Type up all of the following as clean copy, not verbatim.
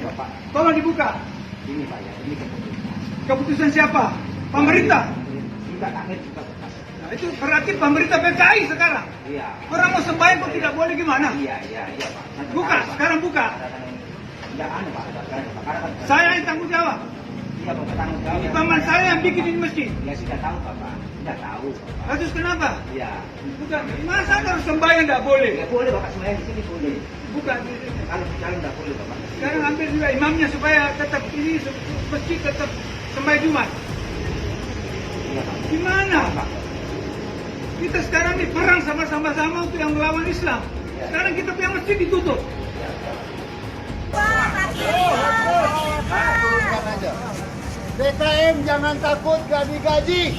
Bapak. Tolong dibuka. Ini Pak ya, ini keputusan. Keputusan siapa? Pemerintah. Kita kaget juga Bapak. Nah, itu berarti pemerintah PKI sekarang. Iya. Orang mau sembahyang kok tidak boleh gimana? Iya Pak. Nanti Buka, Pak. sekarang buka. Tidak anu Pak, Karena kan Saya yang tanggung jawab. iya Bapak tanggung jawab. Ini paman saya yang bikin ini masjid. Ya sudah tahu Bapak, sudah tahu Bapak. Nah, terus kenapa? Iya. Bukan. Masa harus sembahyang tidak boleh? Ya boleh Bapak semuanya di sini boleh. Bukan. Kalau di jalan tidak boleh Bapak. Sekarang ambil juga imamnya supaya tetap ini masjid tetap sembahyang Jumat. Iya Pak. Gimana? Pak. Kita sekarang ini perang sama-sama untuk yang melawan Islam. Sekarang kita punya masjid ditutup. Turunkan aja. DKM jangan takut gak digaji.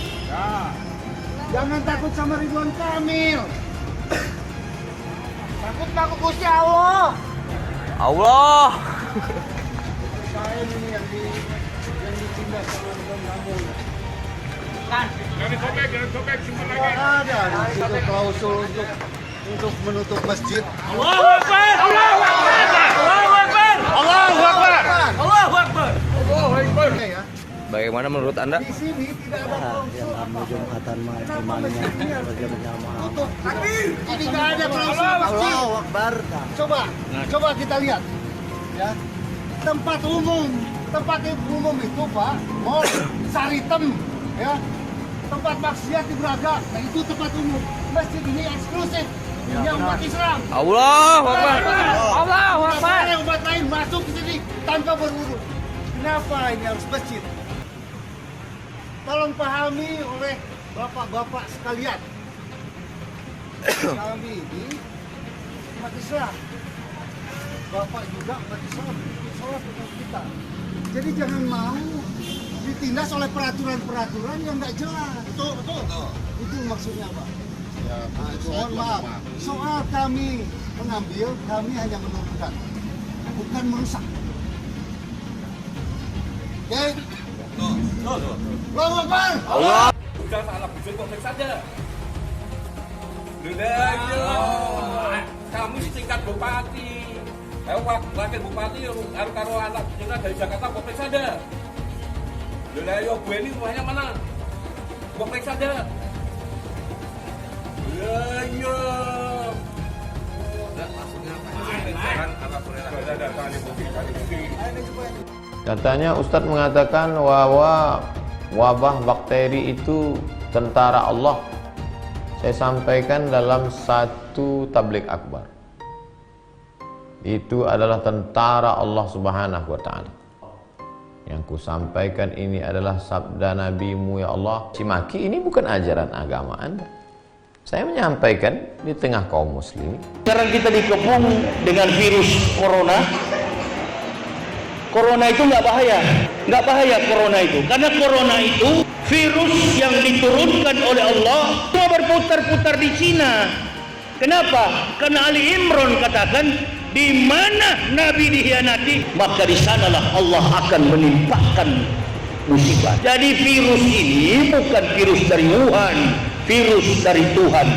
Jangan takut sama Ridwan Kamil. Takut Gusti Allah. Allah. DKM ini yang ditindak sama Ridwan Kamil. Jangan sobek, simpan lagi. Ada di situ klausul untuk menutup masjid. Allahu Akbar. Allahu Akbar. Allahu Akbar. Allahu Akbar. Allahu Akbar. Oke ya. Bagaimana menurut Anda? Di sini tidak ada klausul apa-apa. Tutup. Ini nggak ada klausul masjid. Allahu Akbar. Coba kita lihat. Ya. Tempat umum itu Pak, mall, Saritem, ya. Tempat maksiat di Braga, nah itu tempat umum. Masjid ini eksklusif, ini umat Islam. Allahu Akbar. Allahu Akbar. Ada umat lain masuk ke sini tanpa berwudu. Kenapa ini harus masjid? Tolong pahami oleh bapak-bapak sekalian. Kami ini umat Islam. Bapak juga umat Islam, sholat dengan kita. Jadi jangan mau ditindas oleh peraturan-peraturan yang nggak jelas. Betul. Itu maksudnya Pak. Ya, mohon maaf. Soal kami mengambil, kami hanya menurunkan, bukan merusak. Oke? Allahu Akbar. Allah. Udah salah bujur kok fix saja. Lha kami setingkat bupati. Wakil bupati karo anak kita dari Jakarta kok fix saja. Lha yo gue ini rumahnya mana? Kok fix saja. Iya. Katanya Ustadz mengatakan bahwa wabah bakteri itu tentara Allah. Saya sampaikan dalam satu tabligh akbar. Itu adalah tentara Allah Subhanahu wa Ta'ala. Yang ku sampaikan ini adalah sabda Nabi-Mu ya Allah. Cimaki ini bukan ajaran agama Anda. Saya menyampaikan di tengah kaum muslimin. Sekarang kita dikepung dengan virus corona. Corona itu nggak bahaya corona itu, karena corona itu virus yang diturunkan oleh Allah. Cuma berputar-putar di Cina. Kenapa? Karena Ali Imran katakan, di mana Nabi dikhianati, maka di sanalah Allah akan menimpakan musibah. Jadi virus ini bukan virus dari Wuhan, virus dari Tuhan.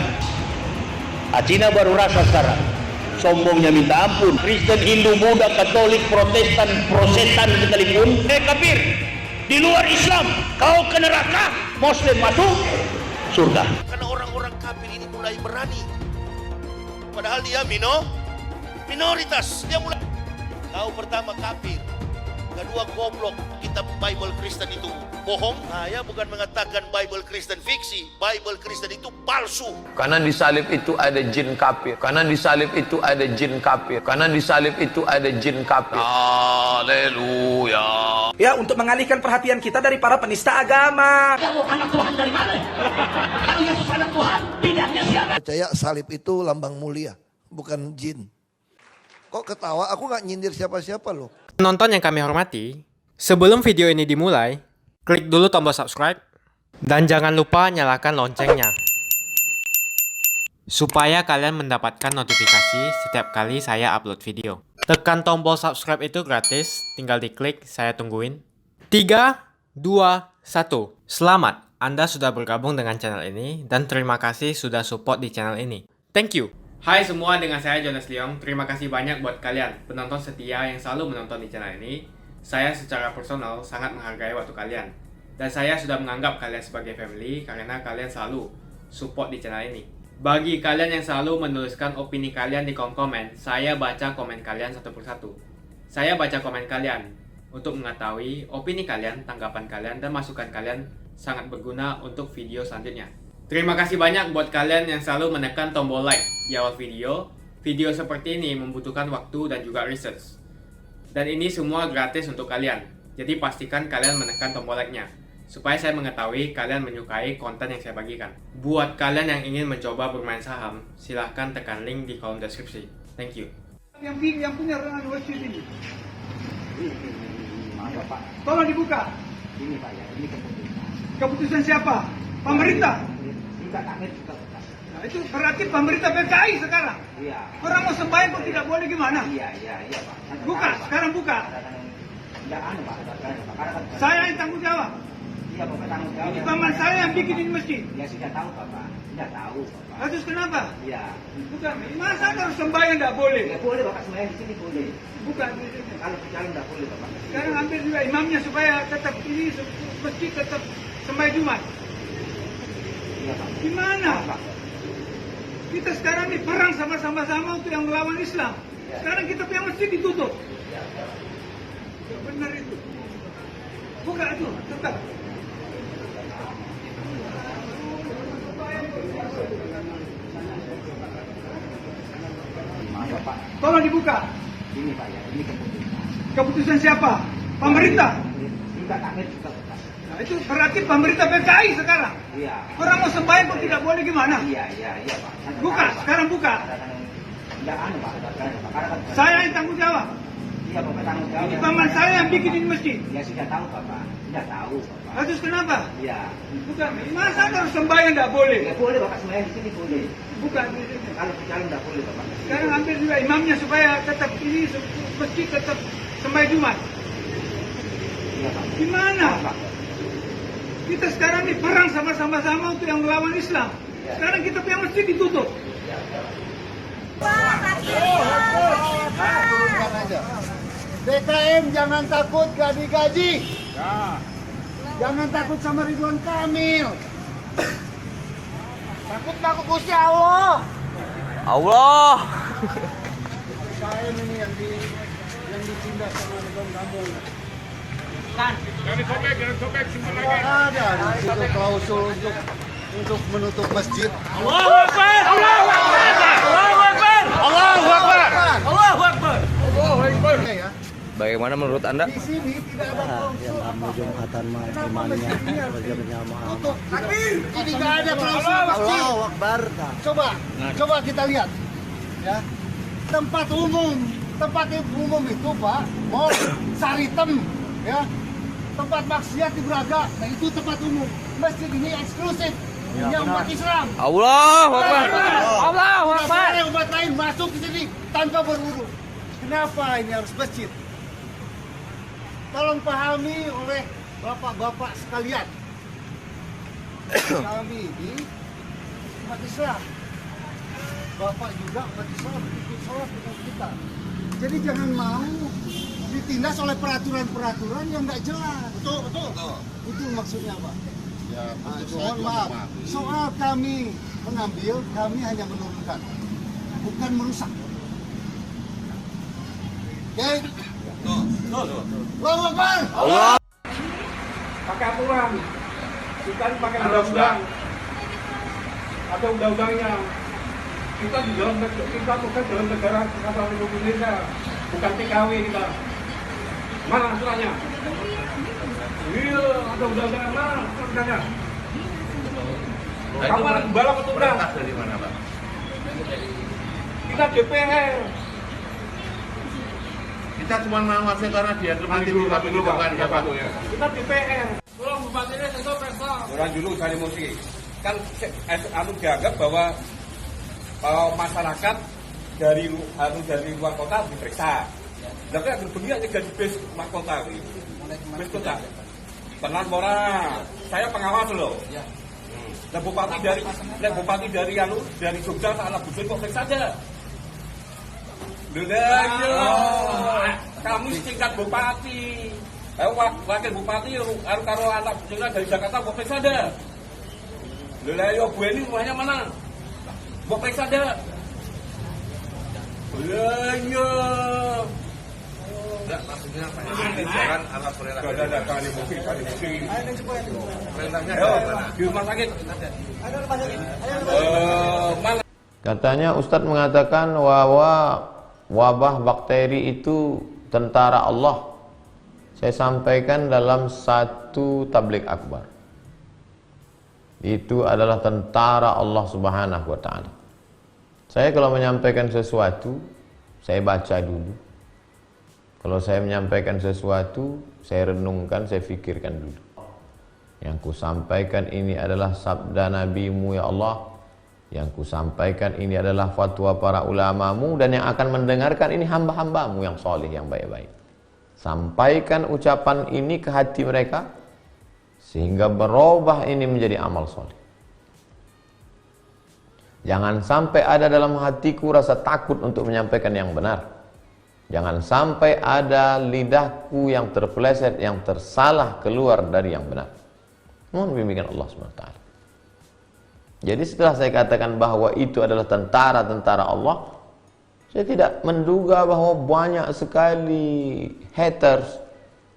Cina baru rasa sekarang. Sombongnya minta ampun. Kristen, Hindu, Buddha, Katolik, Protestan, Prosetan sekalipun kafir. Di luar Islam, kau ke neraka, Muslim masuk surga. Karena orang-orang kafir ini mulai berani. Padahal dia minoritas. Dia mulai. Kau pertama kafir, kedua goblok. Kitab Bible Kristen itu bohong. Saya bukan mengatakan Bible Kristen fiksi. Bible Kristen itu palsu. Karena di salib itu ada jin kafir. Karena di salib itu ada jin kafir. Karena di salib itu ada jin kafir. Haleluya. Ya, untuk mengalihkan perhatian kita dari para penista agama. Percaya salib itu lambang mulia, bukan jin. Kok ketawa? Aku nggak nyindir siapa-siapa loh. Penonton yang kami hormati, sebelum video ini dimulai, klik dulu tombol subscribe dan jangan lupa nyalakan loncengnya supaya kalian mendapatkan notifikasi setiap kali saya upload video. Tekan tombol subscribe itu gratis, tinggal diklik, saya tungguin. 3, 2, 1. Selamat, Anda sudah bergabung dengan channel ini dan terima kasih sudah support di channel ini. Thank you. Hai semua, dengan saya Jonas Leong. Terima kasih banyak buat kalian penonton setia yang selalu menonton di channel ini. Saya secara personal sangat menghargai waktu kalian. Dan saya sudah menganggap kalian sebagai family karena kalian selalu support di channel ini. Bagi kalian yang selalu menuliskan opini kalian di kolom komen, saya baca komen kalian satu persatu. Saya baca komen kalian untuk mengetahui opini kalian, tanggapan kalian, dan masukan kalian sangat berguna untuk video selanjutnya. Terima kasih banyak buat kalian yang selalu menekan tombol like di awal video. Video seperti ini membutuhkan waktu dan juga research. Dan ini semua gratis untuk kalian. Jadi pastikan kalian menekan tombol like-nya supaya saya mengetahui kalian menyukai konten yang saya bagikan. Buat kalian yang ingin mencoba bermain saham, silahkan tekan link di kolom deskripsi. Thank you. Yang punya ruangan masjid ini, Maaf Pak, tolong dibuka. ini Pak ya, ini keputusan. Keputusan siapa? Pemerintah. Tingkat akhir juga Pak. Nah, itu berarti pemerintah PKI sekarang. Iya. Orang mau sembahyang kok tidak boleh gimana? Iya Pak. Buka, sekarang buka. Ya anu Pak, karena Saya yang tanggung jawab. iya Bapak tanggung jawab. Ini paman saya yang bikin ini masjid. Ya sudah tahu Bapak, sudah tahu Bapak. Terus kenapa? Iya. Bukan, masa harus sembahyang tidak boleh? Ya boleh Bapak sembahyang di sini boleh. Bukan. Kalau di jalan tidak boleh Bapak. Sekarang ambil juga imamnya supaya tetap ini masjid tetap sembahyang Jumat. Iya Pak. Gimana? Pak. Kita sekarang ini perang sama-sama untuk yang melawan Islam. Sekarang kita punya masjid ditutup. Ya, benar itu. Buka itu, tetap. Maaf Bapak, Tolong dibuka. ini Pak ya, ini keputusan. Keputusan siapa? Pemerintah. Tingkat akhir juga Bapak. Nah, itu berarti pemerintah PKI sekarang. Iya. Orang mau sembahyang kok tidak boleh gimana? Iya Pak. Buka, sekarang buka. Ya anu Pak, karena Saya yang tanggung jawab. iya Bapak tanggung jawab. Ini paman saya yang bikin ini masjid. Ya sudah tahu Bapak, sudah tahu Bapak. Terus kenapa? Iya. Bukan, masa harus sembahyang tidak boleh? Ya boleh Bapak sembahyang di sini boleh. Bukan. Kalau di jalan tidak boleh Bapak. Sekarang ambil juga imamnya supaya tetap ini masjid tetap sembahyang Jumat. Iya Pak. Gimana? Maaf, Pak. Kita sekarang ini perang sama-sama untuk yang melawan Islam. Sekarang kita punya masjid ditutup. Turunkan aja. DKM jangan takut gak digaji. Jangan takut sama Ridwan Kamil. Takut Gusti Allah. Allah. DKM ini yang ditindak sama Ridwan Kamil. Jangan sobek, simpan lagi. Ada di situ klausul untuk menutup masjid. Allahu Akbar. Allahu Akbar. Allahu Akbar. Allahu Akbar. Allahu Akbar. Ya. Bagaimana menurut Anda? Di sini tidak ada klausul. Yang Jumatan imannya kerja berjamaah. Tutup. Ini nggak ada klausul masjid. Allahu Akbar. Coba kita lihat. Ya. Tempat umum itu Pak, mall Saritem, ya. Tempat maksiat di Braga, nah itu tempat umum. Masjid ini eksklusif, punya umat Islam. Allahu Akbar. Allahu Akbar. Ada umat lain masuk ke sini tanpa berwudu. Kenapa ini harus masjid? Tolong pahami oleh bapak-bapak sekalian. Kami ini umat Islam. Bapak juga umat Islam ikut sholat dengan kita. Jadi jangan mau ditindas oleh peraturan-peraturan yang nggak jelas. Betul. Itu maksudnya Pak. Ya, mohon maaf. Soal kami mengambil, kami hanya menurunkan, bukan merusak. Oke? Allahu Akbar. Allah. Pakai aturan, bukan pakai undang-undang. Ada undang-undangnya. Kita di dalam dalam negara kesatuan Republik Indonesia, bukan TKW kita. Mana aturannya? Iya, ada undang-undang mana aturannya? Kapan balap atau enggak? Dari mana, Pak? Kita DPR. Kita cuma mengawasi karena dia nanti dulu, bukan ya. Kita DPR. Tolong bupati ini tentu pesta. Orang dulu cari emosi. Kan dianggap bahwa masyarakat dari luar kota diperiksa. Tapi agar begini aja gaji base kota ini. Base kota. Tenang orang. Saya pengawas loh. Dan bupati dari Jogja ke anak bujur kok fix saja. Kami setingkat bupati, wakil bupati karo anak bujurnya dari Jakarta kok fix saja. Yo Bu ini rumahnya mana? Kok fix saja. Enggak, maksudnya Pak ini jangan alat prerogatif. Perintahnya di rumah sakit. Katanya Ustadz mengatakan bahwa wabah bakteri itu tentara Allah. Saya sampaikan dalam satu tabligh akbar. Itu adalah tentara Allah Subhanahu wa taala. Saya kalau menyampaikan sesuatu, saya baca dulu. Kalau saya menyampaikan sesuatu, saya renungkan, saya fikirkan dulu. Yang ku sampaikan ini adalah sabda Nabi-Mu ya Allah. Yang ku sampaikan ini adalah fatwa para ulamamu, dan yang akan mendengarkan ini hamba-hambamu yang soleh, yang baik-baik. Sampaikan ucapan ini ke hati mereka, sehingga berubah ini menjadi amal soleh. Jangan sampai ada dalam hatiku rasa takut untuk menyampaikan yang benar. Jangan sampai ada lidahku yang terpeleset, yang tersalah keluar dari yang benar. Mohon bimbingan Allah SWT. Jadi setelah saya katakan bahwa itu adalah tentara-tentara Allah, saya tidak menduga bahwa banyak sekali haters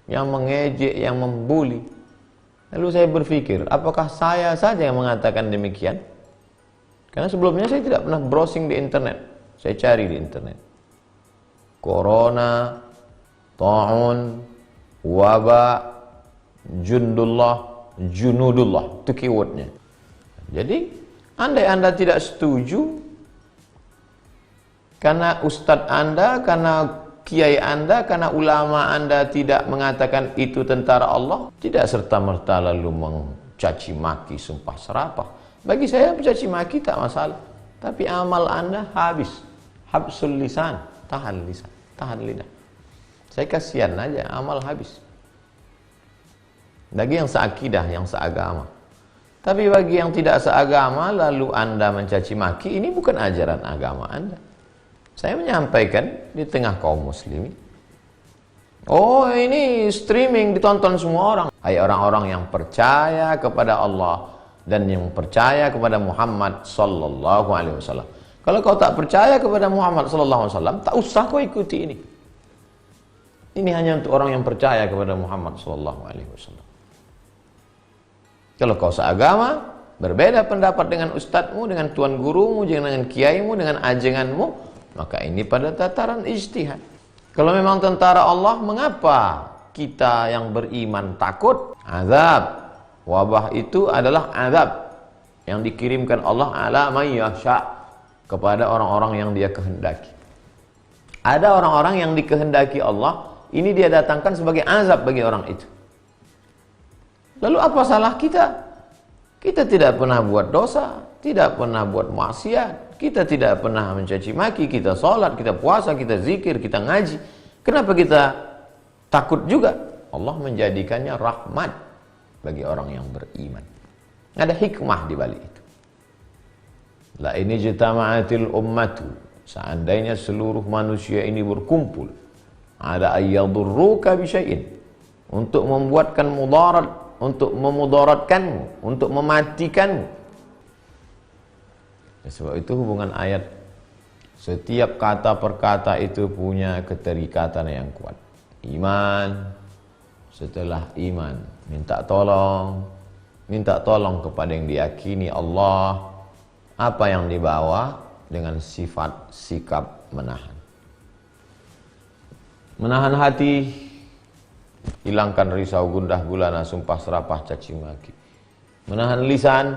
yang mengejek, yang membuli. Lalu saya berpikir, apakah saya saja yang mengatakan demikian? Karena sebelumnya saya tidak pernah browsing di internet. Saya cari di internet. Corona, ta'un, wabak, junudullah, itu keywordnya. Jadi, andai Anda tidak setuju, karena ustadz Anda, karena kiai Anda, karena ulama Anda tidak mengatakan itu tentara Allah, tidak serta-merta lalu mencaci maki, sumpah serapah. Bagi saya mencaci maki tak masalah, tapi amal Anda habis. Habsul lisan, tahan lisan, tahan lidah. Saya kasihan aja, amal habis. Bagi yang seakidah, yang seagama. Tapi bagi yang tidak seagama, lalu Anda mencaci maki, ini bukan ajaran agama Anda. Saya menyampaikan di tengah kaum muslimin. Oh, ini streaming ditonton semua orang. Hai orang-orang yang percaya kepada Allah dan yang percaya kepada Muhammad sallallahu alaihi wasallam. Kalau kau tak percaya kepada Muhammad sallallahu alaihi wasallam, tak usah kau ikuti ini. Ini hanya untuk orang yang percaya kepada Muhammad sallallahu alaihi wasallam. Kalau kau seagama, berbeda pendapat dengan ustadzmu, dengan tuan gurumu, dengan kiaimu, dengan ajenganmu, maka ini pada tataran ijtihad. Kalau memang tentara Allah, mengapa kita yang beriman takut? Azab. Wabah itu adalah azab yang dikirimkan Allah ala may yasha, kepada orang-orang yang dia kehendaki. Ada orang-orang yang dikehendaki Allah, ini dia datangkan sebagai azab bagi orang itu. Lalu apa salah kita? Kita tidak pernah buat dosa, tidak pernah buat maksiat, kita tidak pernah mencaci maki, kita sholat, kita puasa, kita zikir, kita ngaji. Kenapa kita takut juga? Allah menjadikannya rahmat bagi orang yang beriman. Ada hikmah di balik itu. La ini jitama'atil ummatu, seandainya seluruh manusia ini berkumpul, ada ayyadurruka bisyai'in, untuk membuatkan mudarat, untuk memudaratkanmu, untuk mematikanmu. Sebab itu hubungan ayat, setiap kata per kata itu punya keterikatan yang kuat. Iman, setelah iman minta tolong kepada yang diyakini Allah. Apa yang dibawa dengan sifat sikap menahan. Menahan hati, hilangkan risau, gundah gulana, sumpah serapah, caci maki. Menahan lisan,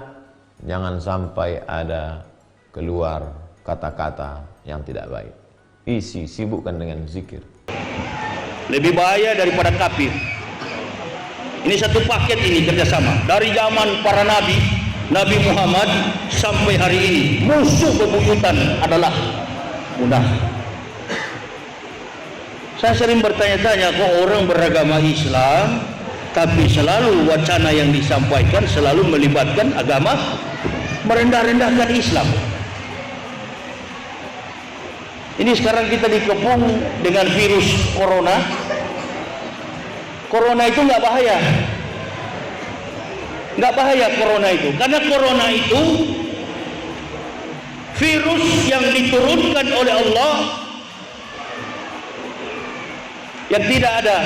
jangan sampai ada keluar kata-kata yang tidak baik. Isi, sibukkan dengan zikir. Lebih bahaya daripada kafir. Ini satu paket ini kerjasama. Dari zaman para nabi, Nabi Muhammad sampai hari ini, musuh bebuyutan adalah munafik. Saya sering bertanya-tanya, kok orang beragama Islam tapi selalu wacana yang disampaikan selalu melibatkan agama, merendah-rendahkan Islam. Ini sekarang kita dikepung dengan virus corona. Corona itu nggak bahaya. Nggak bahaya corona itu, karena corona itu virus yang diturunkan oleh Allah, yang tidak ada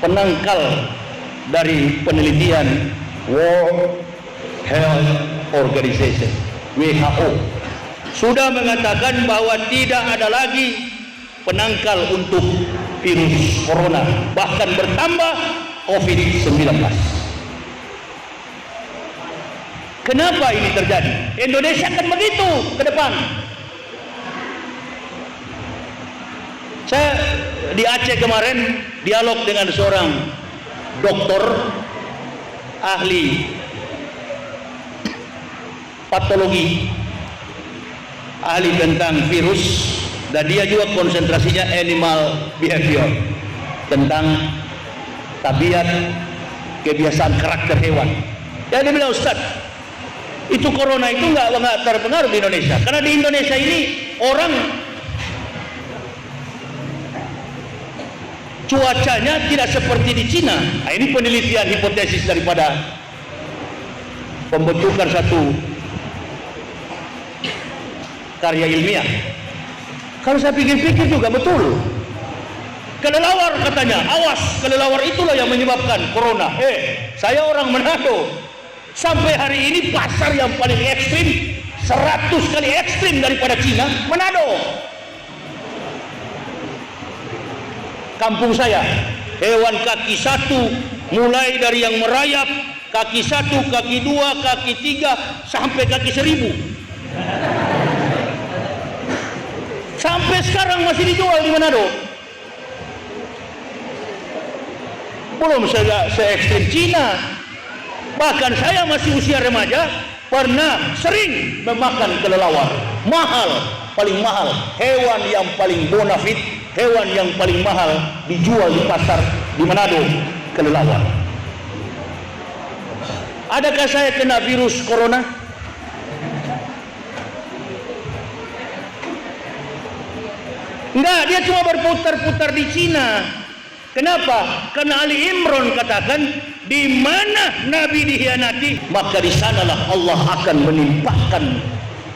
penangkal dari penelitian World Health Organization WHO sudah mengatakan bahwa tidak ada lagi penangkal untuk virus corona, bahkan bertambah COVID-19. Kenapa ini terjadi? Indonesia akan begitu ke depan. Saya di Aceh kemarin dialog dengan seorang dokter ahli patologi, ahli tentang virus, dan dia juga konsentrasinya animal behavior, tentang tabiat kebiasaan karakter hewan. Dan dia bilang, Ustaz, itu corona itu nggak terpengaruh di Indonesia, karena di Indonesia ini orang cuacanya tidak seperti di Cina. Nah, ini penelitian hipotesis daripada pembentukan satu karya ilmiah. Kalau saya pikir-pikir juga betul. Kelelawar katanya, awas, kelelawar itulah yang menyebabkan corona. Saya orang Manado. Sampai hari ini pasar yang paling ekstrim 100 kali ekstrim daripada Cina, Manado. Kampung saya, hewan kaki 1 mulai dari yang merayap, kaki 1, kaki 2, kaki 3 sampai kaki 1000. Sampai sekarang masih dijual di Manado. Belum se-ekstrim Cina. Bahkan saya masih usia remaja pernah sering memakan kelelawar. Mahal, paling mahal. Hewan yang paling bonafit, hewan yang paling mahal dijual di pasar di Manado, kelelawar. Adakah saya kena virus corona? Enggak, dia cuma berputar-putar di Cina. Kenapa? Karena Ali Imran katakan, di mana Nabi dikhianati, maka di sanalah Allah akan menimpakan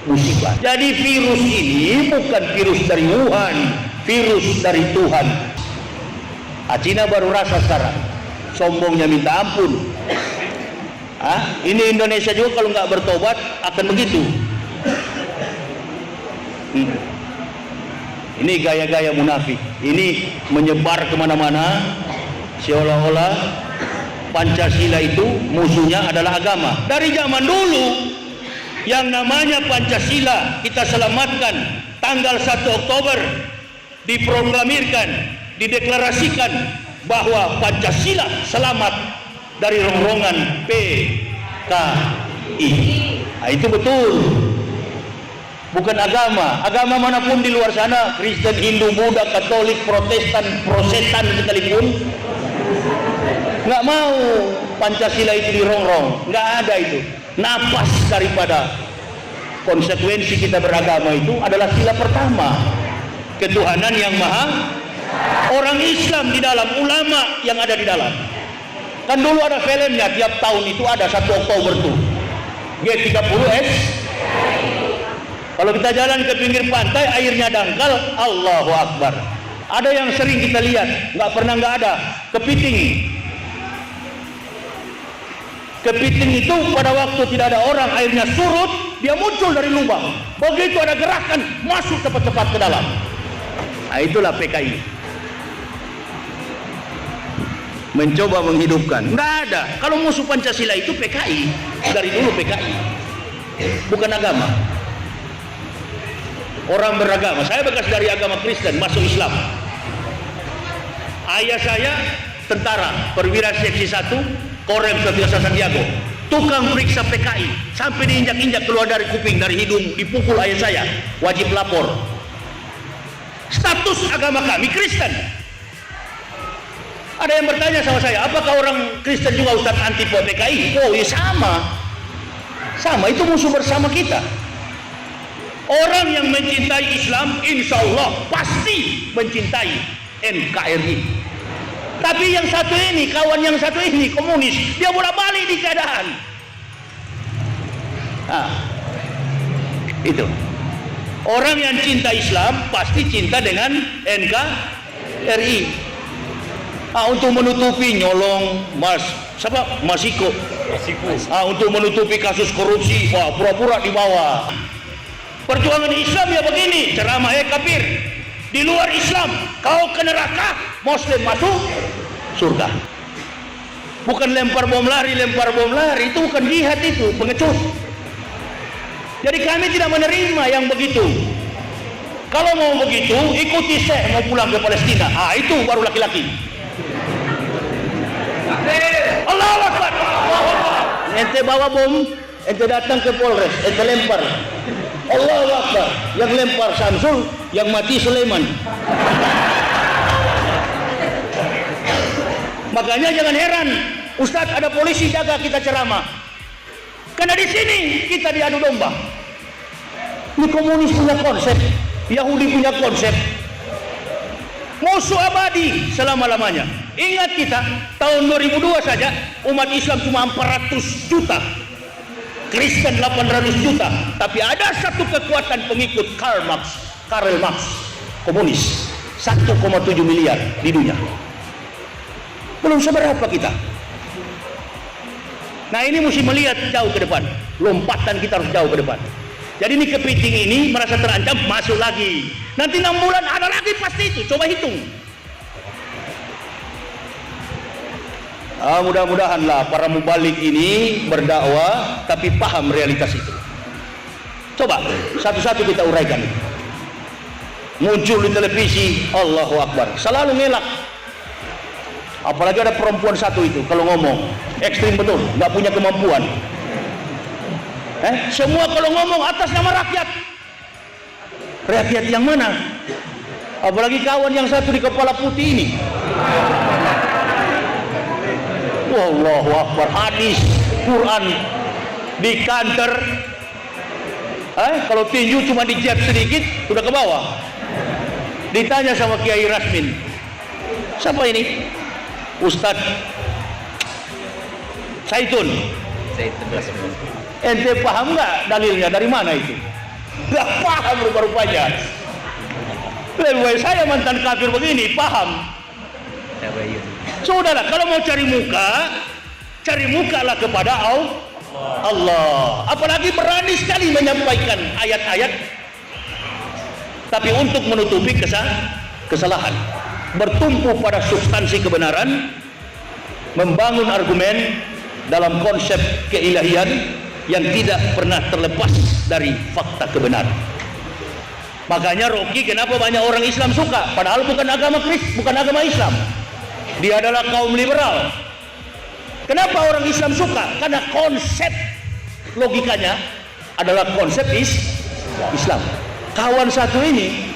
musibah. Jadi virus ini bukan virus dari Wuhan, virus dari Tuhan. Cina baru rasa sekarang, sombongnya minta ampun. Ini Indonesia juga kalau nggak bertobat akan begitu. Ini gaya-gaya munafik. Ini menyebar kemana-mana, seolah-olah Pancasila itu musuhnya adalah agama. Dari zaman dulu, yang namanya Pancasila kita selamatkan tanggal 1 Oktober, diproklamirkan, dideklarasikan bahwa Pancasila selamat dari rongrongan PKI. Itu betul. Bukan agama. Agama manapun di luar sana, Kristen, Hindu, Buddha, Katolik, Protestan, Prosetan sekalipun, nggak mau Pancasila itu dirongrong. Nggak ada itu. Napas daripada konsekuensi kita beragama itu adalah sila pertama, ketuhanan yang maha, orang Islam di dalam, ulama yang ada di dalam. Kan dulu ada filmnya, tiap tahun itu ada 1 Oktober tuh, G30S. Kalau kita jalan ke pinggir pantai, airnya dangkal, Allahu Akbar. Ada yang sering kita lihat, nggak pernah nggak ada, kepiting. Kepiting itu pada waktu tidak ada orang, airnya surut, dia muncul dari lubang. Begitu ada gerakan, masuk cepat-cepat ke dalam. Nah, itulah PKI. Mencoba menghidupkan. Nggak ada. Kalau musuh Pancasila itu PKI. Dari dulu PKI. Bukan agama. Orang beragama. Saya bekas dari agama Kristen, masuk Islam. Ayah saya tentara, perwira seksi 1, Korem Setiausaha Santiago, tukang periksa PKI, sampai diinjak-injak keluar dari kuping, dari hidung, dipukul ayah saya, wajib lapor. Status agama kami Kristen. Ada yang bertanya sama saya, apakah orang Kristen juga Ustaz anti PKI? Oh ya sama. Sama, itu musuh bersama kita. Orang yang mencintai Islam, insya Allah pasti mencintai NKRI. Tapi yang satu ini, kawan yang satu ini, komunis, dia bolak-balik di keadaan. Nah, itu. Orang yang cinta Islam pasti cinta dengan NKRI. Untuk menutupi nyolong Masiko. Untuk menutupi kasus korupsi, wah pura-pura di bawah. Perjuangan Islam ya begini, ceramah kafir. Di luar Islam, kau ke neraka, Muslim masuk surga. Bukan lempar bom lari, itu bukan jihad, itu pengecut. Jadi kami tidak menerima yang begitu. Kalau mau begitu, ikuti Syekh mau pulang ke Palestina. Itu baru laki-laki. Allahu Akbar. Ente bawa bom, ente datang ke Polres, ente lempar. Allahu Akbar. Yang lempar Samsul, yang mati Sulaiman. Makanya jangan heran, Ustadz ada polisi jaga kita ceramah. Karena di sini kita diadu domba. Ini komunis punya konsep, Yahudi punya konsep. Musuh abadi selama-lamanya. Ingat kita, tahun 2002 saja umat Islam cuma 400 juta. Kristen 800 juta. Tapi ada satu kekuatan pengikut Karl Marx, komunis. 1,7 miliar di dunia. Belum seberapa kita. Nah ini mesti melihat jauh ke depan. Lompatan kita harus jauh ke depan. Jadi ini kepiting ini merasa terancam, masuk lagi. Nanti 6 bulan ada lagi pasti itu. Coba hitung. Mudah-mudahanlah para mubalik ini berdakwah tapi paham realitas itu. Coba satu-satu kita uraikan. Muncul di televisi, Allahu Akbar, selalu ngelak. Apalagi ada perempuan satu itu kalau ngomong ekstrim betul, nggak punya kemampuan. Semua kalau ngomong atas nama rakyat. Rakyat yang mana? Apalagi kawan yang satu di kepala putih ini. Allahu Akbar, hadis, Quran di kantor. Kalau tinju cuma dijab sedikit sudah ke bawah. Ditanya sama Kiai Rasmin, siapa ini? Ustadz Saitun. Ente paham nggak dalilnya dari mana itu? Nggak paham rupa-rupanya. Lebih baik saya mantan kafir begini paham. Sudahlah, kalau mau cari mukalah kepada Allah. Apalagi berani sekali menyampaikan ayat-ayat, tapi untuk menutupi kesalahan. Bertumpu pada substansi kebenaran, membangun argumen dalam konsep keilahian yang tidak pernah terlepas dari fakta kebenaran. Makanya Rocky kenapa banyak orang Islam suka, padahal bukan agama Islam. Dia adalah kaum liberal. Kenapa orang Islam suka? Karena konsep logikanya adalah konsep Islam. Kawan satu ini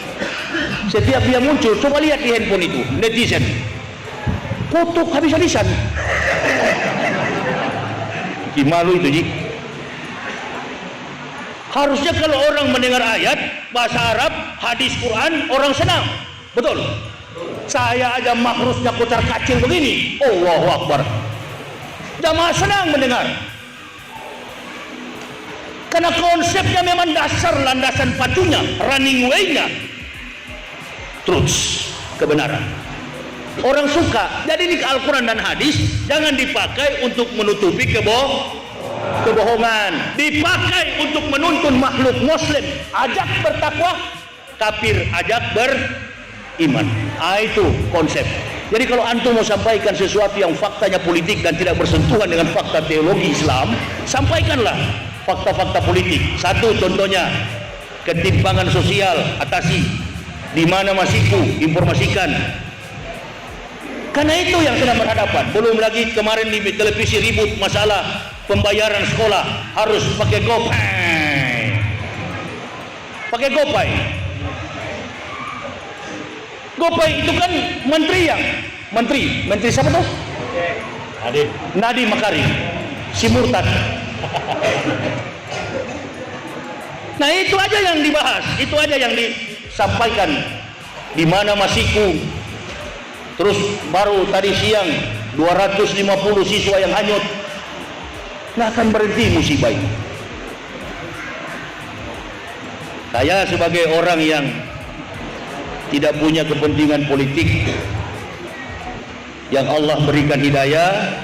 setiap dia muncul, coba lihat di handphone itu, netizen kutuk habis-habisan. Malu itu, Ji. Harusnya kalau orang mendengar ayat bahasa Arab, hadis Quran, orang senang. Betul. Saya aja makrusnya kocar kacil begini, Allahu Akbar, jamaah senang mendengar. Karena konsepnya memang dasar, landasan pacunya, running way-nya truth, kebenaran. Orang suka. Jadi ini Al-Quran dan hadis jangan dipakai untuk menutupi kebohongan, dipakai untuk menuntun makhluk muslim. Ajak bertakwa, kafir ajak beriman. Itu konsep. Jadi kalau antum mau sampaikan sesuatu yang faktanya politik dan tidak bersentuhan dengan fakta teologi Islam, sampaikanlah fakta-fakta politik. Satu contohnya, ketimpangan sosial atasi. Di mana Masiku, informasikan. Karena itu yang sedang berhadapan. Belum lagi kemarin di televisi ribut masalah pembayaran sekolah harus pakai GoPay. Pakai GoPay. GoPay itu kan menteri yang Menteri siapa tuh? Nadiem Makarim, si murtad. Nah itu aja yang dibahas, itu aja yang disampaikan. Di mana Masiku? Terus baru tadi siang 250 siswa yang hanyut. Nggak akan berhenti musibah ini. Saya sebagai orang yang tidak punya kepentingan politik, yang Allah berikan hidayah,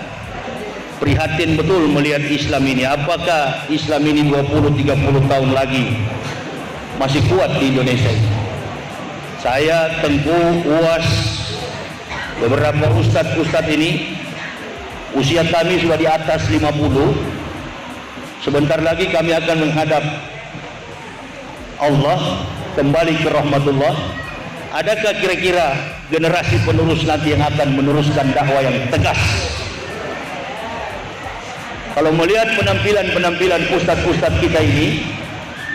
prihatin betul melihat Islam ini. Apakah Islam ini 20-30 tahun lagi masih kuat di Indonesia? Saya, Tengku, Uas, beberapa ustadz ini, usia kami sudah di atas 50. Sebentar lagi kami akan menghadap Allah, kembali ke rahmatullah. Adakah kira-kira generasi penerus nanti yang akan meneruskan dakwah yang tegas? Kalau melihat penampilan ustadz-ustadz kita ini,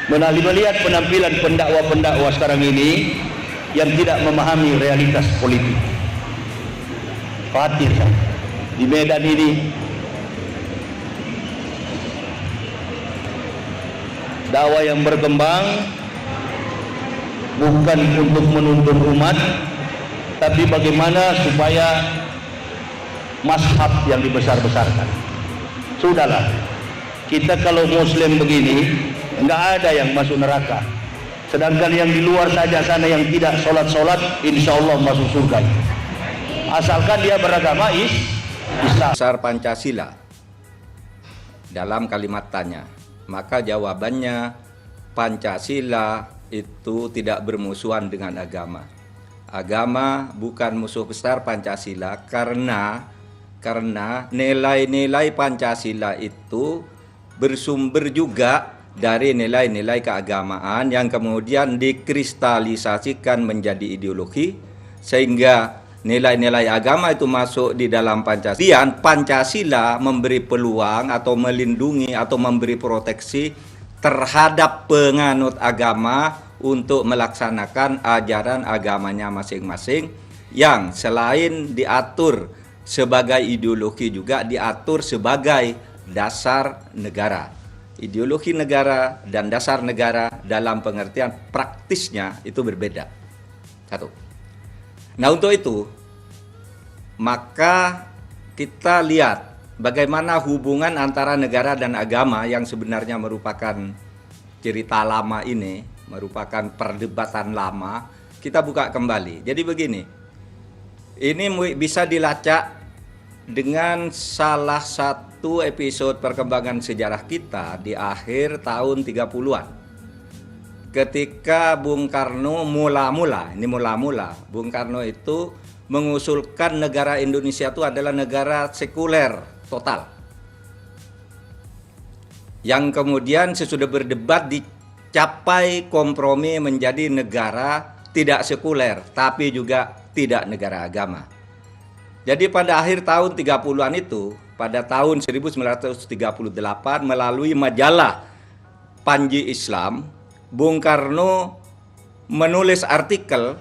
melihat penampilan pendakwa-pendakwa sekarang ini yang tidak memahami realitas politik, khawatir saya. Di Medan ini dakwah yang berkembang bukan untuk menuntun umat, tapi bagaimana supaya mazhab yang dibesar-besarkan. Sudahlah, kita kalau muslim begini nggak ada yang masuk neraka, sedangkan yang di luar saja sana yang tidak sholat insya Allah masuk surga, asalkan dia beragama Islam. Dasar Pancasila dalam kalimat tanya, maka jawabannya Pancasila itu tidak bermusuhan dengan agama. Agama bukan musuh besar Pancasila karena nilai-nilai Pancasila itu bersumber juga dari nilai-nilai keagamaan yang kemudian dikristalisasikan menjadi ideologi, sehingga nilai-nilai agama itu masuk di dalam Pancasila. Pancasila memberi peluang atau melindungi atau memberi proteksi terhadap penganut agama untuk melaksanakan ajaran agamanya masing-masing, yang selain diatur sebagai ideologi juga diatur sebagai dasar negara. Ideologi negara dan dasar negara dalam pengertian praktisnya itu berbeda. Satu. Nah, untuk itu maka kita lihat bagaimana hubungan antara negara dan agama yang sebenarnya merupakan cerita lama ini, merupakan perdebatan lama, kita buka kembali. Jadi begini, ini bisa dilacak dengan salah satu episode perkembangan sejarah kita di akhir tahun 30-an. Ketika Bung Karno mula-mula, Bung Karno itu mengusulkan negara Indonesia itu adalah negara sekuler total. Yang kemudian sesudah berdebat dicapai kompromi menjadi negara tidak sekuler, tapi juga tidak negara agama. Jadi pada akhir tahun 30-an itu, pada tahun 1938 melalui majalah Panji Islam, Bung Karno menulis artikel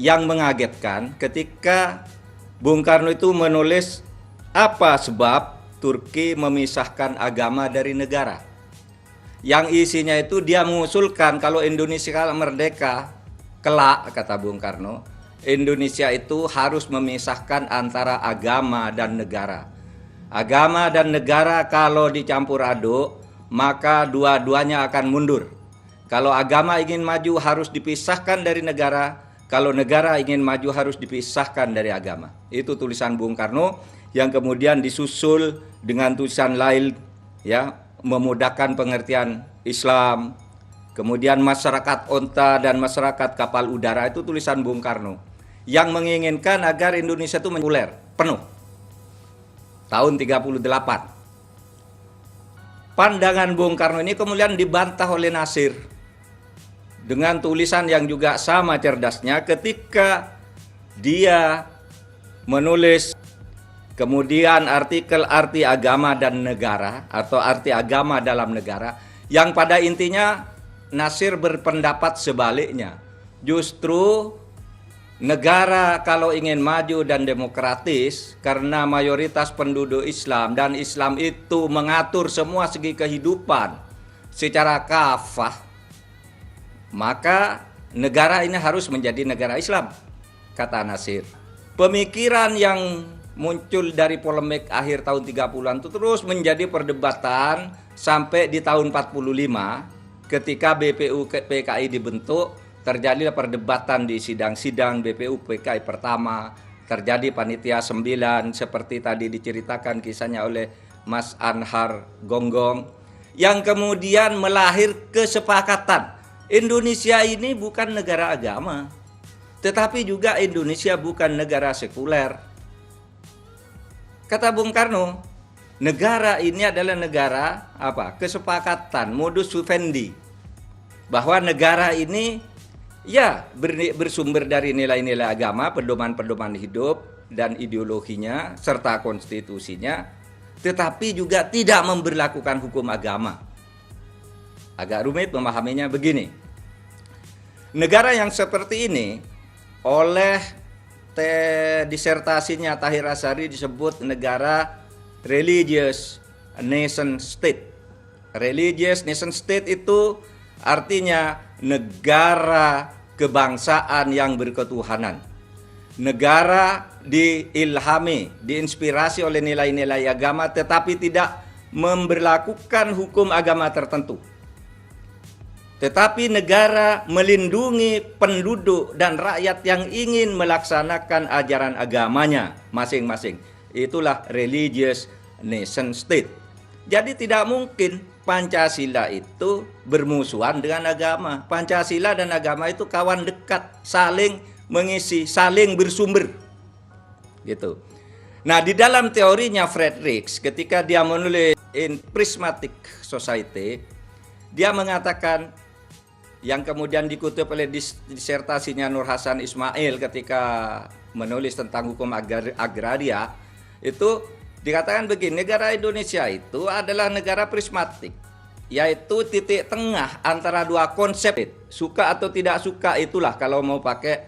yang mengagetkan ketika Bung Karno itu menulis apa sebab Turki memisahkan agama dari negara. Yang isinya itu dia mengusulkan kalau Indonesia merdeka kelak, kata Bung Karno, Indonesia itu harus memisahkan antara agama dan negara. Agama dan negara kalau dicampur aduk, maka dua-duanya akan mundur. Kalau agama ingin maju harus dipisahkan dari negara, kalau negara ingin maju harus dipisahkan dari agama. Itu tulisan Bung Karno yang kemudian disusul dengan tulisan lain, ya, memudahkan pengertian Islam. Kemudian masyarakat onta dan masyarakat kapal udara, itu tulisan Bung Karno yang menginginkan agar Indonesia itu sekuler penuh. Tahun 38. Pandangan Bung Karno ini kemudian dibantah oleh Nasir dengan tulisan yang juga sama cerdasnya ketika dia menulis kemudian artikel arti agama dan negara atau arti agama dalam negara, yang pada intinya Nasir berpendapat sebaliknya. Justru negara kalau ingin maju dan demokratis, karena mayoritas penduduk Islam dan Islam itu mengatur semua segi kehidupan secara kafah, maka negara ini harus menjadi negara Islam, kata Nasir. Pemikiran yang muncul dari polemik akhir tahun 30-an itu terus menjadi perdebatan sampai di tahun 45 ketika BPU PKI dibentuk. Terjadilah perdebatan di sidang-sidang BPU PKI pertama, terjadi panitia 9 seperti tadi diceritakan kisahnya oleh Mas Anhar Gonggong, yang kemudian melahir kesepakatan Indonesia ini bukan negara agama, tetapi juga Indonesia bukan negara sekuler. Kata Bung Karno, negara ini adalah negara apa? Kesepakatan, modus vivendi, bahwa negara ini ya bersumber dari nilai-nilai agama, pedoman-pedoman hidup dan ideologinya serta konstitusinya, tetapi juga tidak memberlakukan hukum agama. Agak rumit memahaminya begini. Negara yang seperti ini oleh disertasinya Tahir Asari disebut negara religious nation state. Religious nation state itu artinya negara kebangsaan yang berketuhanan. Negara diilhami, diinspirasi oleh nilai-nilai agama tetapi tidak memberlakukan hukum agama tertentu. Tetapi negara melindungi penduduk dan rakyat yang ingin melaksanakan ajaran agamanya masing-masing. Itulah religious nation state. Jadi tidak mungkin Pancasila itu bermusuhan dengan agama. Pancasila dan agama itu kawan dekat, saling mengisi, saling bersumber. Gitu. Nah, di dalam teorinya Friedrich ketika dia menulis In Prismatic Society, dia mengatakan yang kemudian dikutip oleh disertasinya Nur Hasan Ismail ketika menulis tentang hukum agraria, itu dikatakan begini, negara Indonesia itu adalah negara prismatik, yaitu titik tengah antara dua konsep, suka atau tidak suka, itulah kalau mau pakai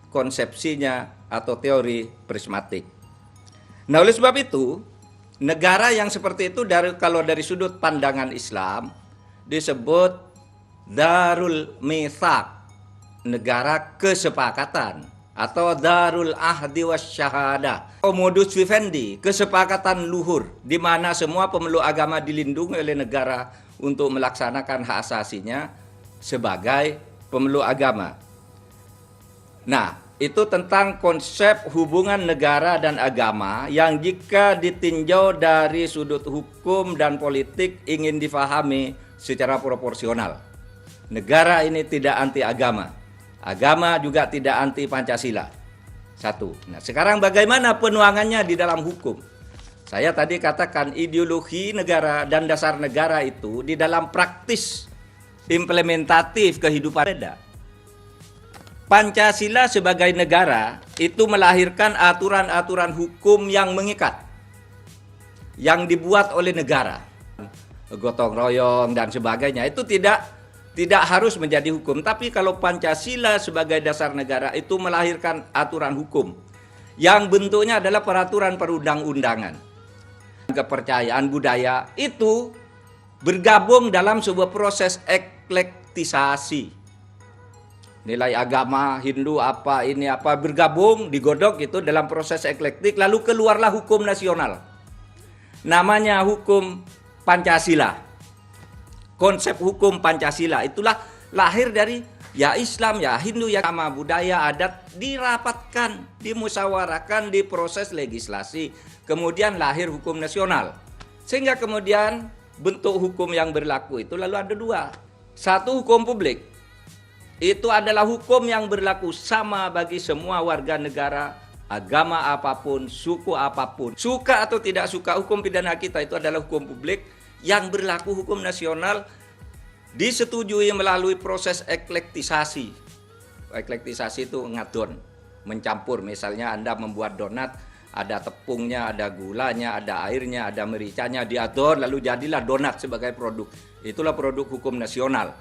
konsepsinya atau teori prismatik. Nah, oleh sebab itu, negara yang seperti itu kalau dari sudut pandangan Islam disebut Darul Mitsaq, negara kesepakatan, atau Darul Ahdi Wasyahadah, modus vivendi, kesepakatan luhur, di mana semua pemeluk agama dilindungi oleh negara untuk melaksanakan hak asasinya sebagai pemeluk agama. Nah, itu tentang konsep hubungan negara dan agama yang jika ditinjau dari sudut hukum dan politik ingin difahami secara proporsional. Negara ini tidak anti agama. Agama juga tidak anti Pancasila. Satu. Nah, sekarang bagaimana penuangannya di dalam hukum? Saya tadi katakan ideologi negara dan dasar negara itu di dalam praktis implementatif kehidupan beda. Pancasila sebagai negara itu melahirkan aturan-aturan hukum yang mengikat, yang dibuat oleh negara. Gotong royong dan sebagainya itu tidak harus menjadi hukum, tapi kalau Pancasila sebagai dasar negara itu melahirkan aturan hukum yang bentuknya adalah peraturan perundang-undangan. Kepercayaan budaya itu bergabung dalam sebuah proses eklektisasi. Nilai agama, Hindu apa ini apa bergabung, digodok itu dalam proses eklektik, lalu keluarlah hukum nasional. Namanya hukum Pancasila. Konsep hukum Pancasila itulah lahir dari ya Islam, ya Hindu, ya agama, budaya, adat dirapatkan, dimusyawarahkan, diproses legislasi, kemudian lahir hukum nasional. Sehingga kemudian bentuk hukum yang berlaku itu lalu ada dua. Satu, hukum publik. Itu adalah hukum yang berlaku sama bagi semua warga negara, agama apapun, suku apapun. Suka atau tidak suka, hukum pidana kita itu adalah hukum publik yang berlaku hukum nasional, disetujui melalui proses eklektisasi. Eklektisasi itu ngadon, mencampur. Misalnya Anda membuat donat, ada tepungnya, ada gulanya, ada airnya, ada mericanya, diadon, lalu jadilah donat sebagai produk. Itulah produk hukum nasional,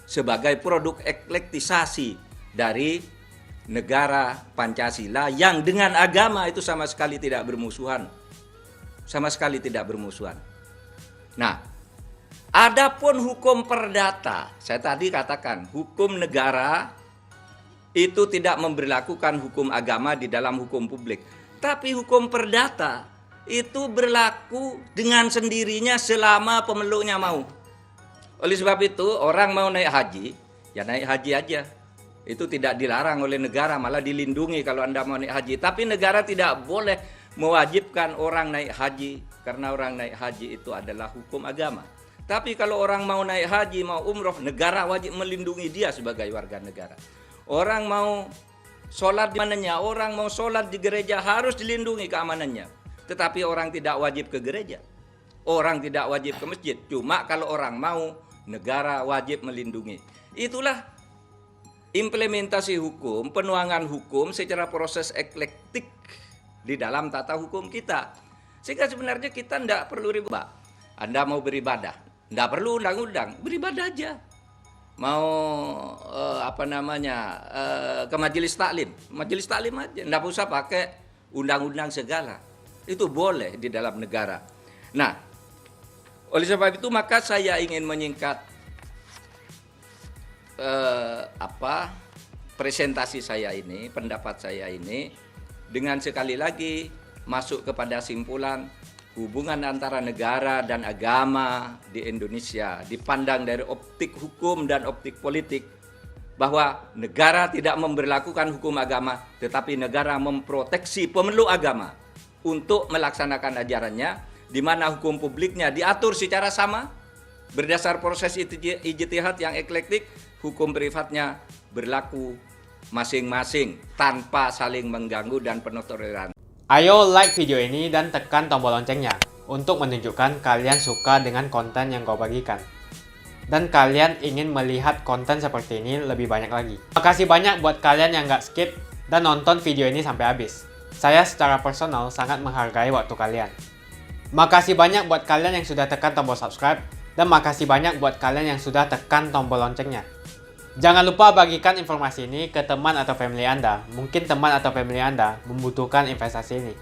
sebagai produk eklektisasi dari negara Pancasila yang dengan agama itu sama sekali tidak bermusuhan. Sama sekali tidak bermusuhan. Nah, adapun hukum perdata, saya tadi katakan hukum negara itu tidak memberlakukan hukum agama di dalam hukum publik. Tapi hukum perdata itu berlaku dengan sendirinya selama pemeluknya mau. Oleh sebab itu, orang mau naik haji, ya naik haji aja. Itu tidak dilarang oleh negara, malah dilindungi kalau Anda mau naik haji. Tapi negara tidak boleh mewajibkan orang naik haji, karena orang naik haji itu adalah hukum agama. Tapi kalau orang mau naik haji, mau umroh, negara wajib melindungi dia sebagai warga negara. Orang mau sholat di mananya, orang mau sholat di gereja harus dilindungi keamanannya. Tetapi orang tidak wajib ke gereja, orang tidak wajib ke masjid. Cuma kalau orang mau, negara wajib melindungi. Itulah implementasi hukum, penuangan hukum secara proses eklektik di dalam tata hukum kita. Sehingga sebenarnya kita tidak perlu ribet. Anda mau beribadah, tidak perlu undang-undang, beribadah aja. Mau ke majelis taklim aja, tidak usah pakai undang-undang segala. Itu boleh di dalam negara. Nah, oleh sebab itu maka saya ingin menyingkat presentasi saya ini, pendapat saya ini, dengan sekali lagi masuk kepada simpulan hubungan antara negara dan agama di Indonesia dipandang dari optik hukum dan optik politik, bahwa negara tidak memberlakukan hukum agama, tetapi negara memproteksi pemeluk agama untuk melaksanakan ajarannya, di mana hukum publiknya diatur secara sama berdasar proses ijtihad yang eklektik, hukum privatnya berlaku masing-masing tanpa saling mengganggu dan penuh toleransi. Ayo like video ini dan tekan tombol loncengnya untuk menunjukkan kalian suka dengan konten yang gue bagikan. Dan kalian ingin melihat konten seperti ini lebih banyak lagi. Makasih banyak buat kalian yang gak skip dan nonton video ini sampai habis. Saya secara personal sangat menghargai waktu kalian. Makasih banyak buat kalian yang sudah tekan tombol subscribe. Dan makasih banyak buat kalian yang sudah tekan tombol loncengnya. Jangan lupa bagikan informasi ini ke teman atau family Anda. Mungkin teman atau family Anda membutuhkan investasi ini.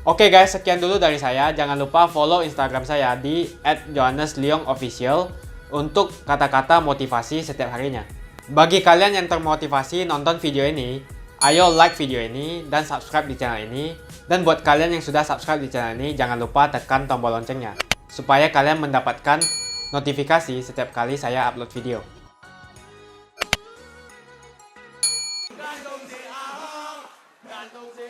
Oke guys, sekian dulu dari saya. Jangan lupa follow Instagram saya di @johannesleongofficial untuk kata-kata motivasi setiap harinya. Bagi kalian yang termotivasi nonton video ini, ayo like video ini dan subscribe di channel ini. Dan buat kalian yang sudah subscribe di channel ini, jangan lupa tekan tombol loncengnya supaya kalian mendapatkan notifikasi setiap kali saya upload video. Gantung si Ahok, gantung si